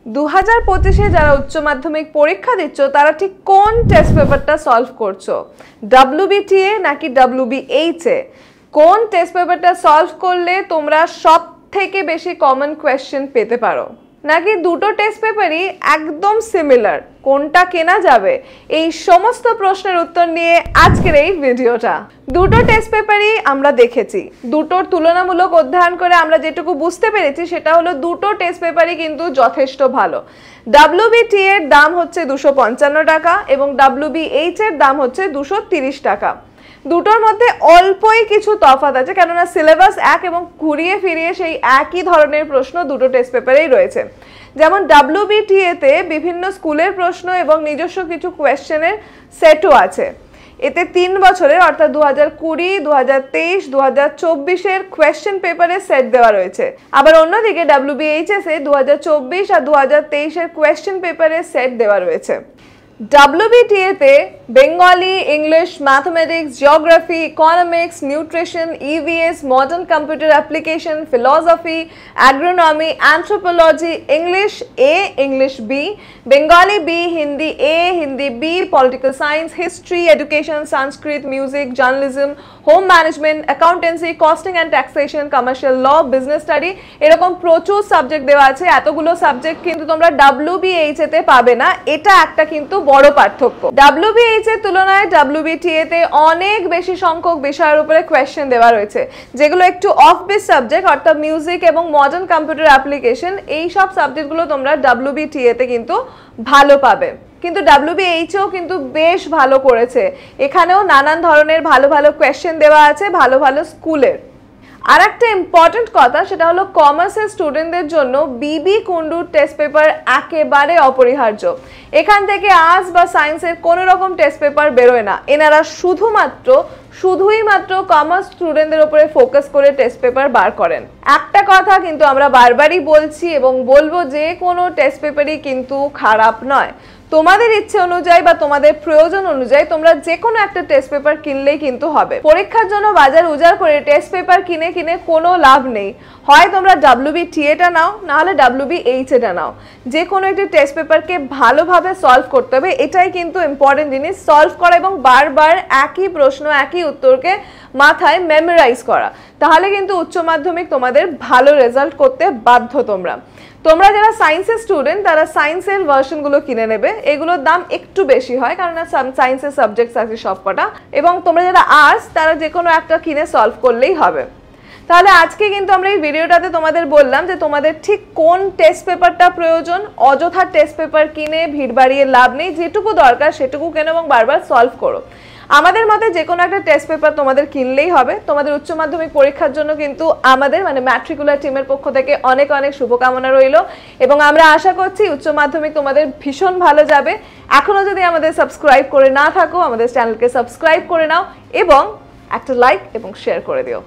2025 যারা উচ্চ মাধ্যমিক পরীক্ষা দিচ্ছ তারা ঠিক কোন টেস্ট পেপারটা সলভ করছো, WBTA নাকি WBH এ? কোন টেস্ট পেপারটা সলভ করলে তোমরা সবথেকে বেশি কমন কোয়েশ্চেন পেতে পারো, নাকি দুটো টেস্ট পেপারই একদম সিমিলার, কোনটা কেনা যাবে? এই সমস্ত প্রশ্নের উত্তর নিয়ে আজকের এই ভিডিওটা। দুটো টেস্ট পেপারই আমরা দেখেছি, দুটোর তুলনামূলক অধ্যয়ন করে আমরা যেটুকু বুঝতে পেরেছি সেটা হলো দুটো টেস্ট পেপারই কিন্তু যথেষ্ট ভালো। WBTA এর দাম হচ্ছে 255 টাকা এবং WBH এর দাম হচ্ছে 230 টাকা। দুটোর মধ্যে অল্পই কিছু তফাৎ আছে, কেননা সিলেবাস এক এবং ঘুরিয়ে ফিরিয়ে সেই একই ধরনের প্রশ্ন দুটো টেস্ট পেপারেই রয়েছে। যেমন WBTA তে বিভিন্ন স্কুলের প্রশ্ন এবং নিজস্ব কিছু কোয়েশ্চেনের সেটও আছে। এতে 3 বছরের অর্থাৎ 2020, 2023, 2024 এর কোয়েশ্চেন পেপারের সেট দেওয়া রয়েছে। আবার অন্যদিকে WBHS এ 2024 আর 2023 এর কোয়েশ্চেন পেপারের সেট দেওয়া রয়েছে। WBTA তে Bengali, English, mathematics, geography, economics, nutrition, EVS, modern computer application, philosophy, agronomy, anthropology, English A, English B, Bengali B, Hindi A, Hindi B, political science, history, education, Sanskrit, music, journalism, home management, accountancy, costing and taxation, commercial law, business study, এরকম প্রচুর subject দেওয়া আছে। এতগুলো subject কিন্তু তোমরা WBH তে পাবে না, এটা একটা কিন্তু বড় পার্থক্য। WBH এর তুলনায় WBTA তে অনেক বেশি সংখ্যক বিষয়ের উপরে কোয়েশ্চেন দেওয়া রয়েছে, যেগুলো একটু অফ বেস সাবজেক্ট, অর্থাৎ মিউজিক এবং মডার্ন কম্পিউটার অ্যাপ্লিকেশন, এই সব সাবজেক্টগুলো তোমরা WBTA তে কিন্তু ভালো পাবে। কিন্তু WBH ও কিন্তু বেশ ভালো করেছে, এখানেও নানান ধরনের ভালো ভালো কোয়েশ্চেন দেওয়া আছে ভালো ভালো স্কুলের। আর একটা ইম্পর্টেন্ট কথা, সেটা হলো কমার্সের স্টুডেন্টদের জন্য বিবি কুন্ডুর টেস্ট পেপার একেবারে অপরিহার্য। এখান থেকে আর্টস বা সায়েন্সের কোনো রকম টেস্ট পেপার বেরোয় না, এনারা শুধুই মাত্র কমার্স স্টুডেন্টদের উপরে ফোকাস করে টেস্ট পেপার বার করেন। একটা কথা কিন্তু আমরা বারবারই বলছি এবং বলবো, যে কোনো টেস্ট পেপারই কিন্তু খারাপ নয়। তোমাদের ইচ্ছে অনুযায়ী বা তোমাদের প্রয়োজন অনুযায়ী তোমরা যে কোনো একটা টেস্ট পেপার কিনলেই কিন্তু হবে। পরীক্ষার জন্য বাজার উজাড় করে টেস্ট পেপার কিনে কোনো লাভ নেই। হয় তোমরা WBTA টা নাও, নাহলে WBH টা নাও। যে কোনো একটি টেস্ট পেপারকে ভালোভাবে সলভ করতে হবে, এটাই কিন্তু ইম্পর্টেন্ট জিনিস। সলভ করা এবং বারবার একই প্রশ্ন একই উত্তরকে মাথায় মেমোরাইজ করা, তাহলে কিন্তু উচ্চ মাধ্যমিক তোমাদের ভালো রেজাল্ট করতে বাধ্য। তোমরা যারা সায়েন্সের স্টুডেন্ট তারা সায়েন্সের ভার্সনগুলো কিনে নেবে, এগুলোর দাম একটু বেশি হয় কারণ সায়েন্সের সাবজেক্টস আছে সবকটা। এবং তোমরা যারা আর্টস তারা যে কোনো একটা কিনে সলভ করলেই হবে। তাহলে আজকে কিন্তু আমরা এই ভিডিওটাতে তোমাদের বললাম যে তোমাদের ঠিক কোন টেস্ট পেপারটা প্রয়োজন। অযথা টেস্ট পেপার কিনে ভিড় বাড়িয়ে লাভ নেই, যেটুকু দরকার সেটুকু কেনো এবং বারবার সলভ করো। আমাদের মতে যে কোনো একটা টেস্ট পেপার তোমাদের কিনলেই হবে। তোমাদের উচ্চ মাধ্যমিক পরীক্ষার জন্য কিন্তু আমাদের ম্যাট্রিকুলার টিমের পক্ষ থেকে অনেক অনেক শুভকামনা রইল এবং আমরা আশা করছি উচ্চ মাধ্যমিক তোমাদের ভীষণ ভালো যাবে। এখনো যদি আমাদের সাবস্ক্রাইব করে না থাকো, আমাদের চ্যানেলকে সাবস্ক্রাইব করে নাও এবং একটা লাইক এবং শেয়ার করে দিও।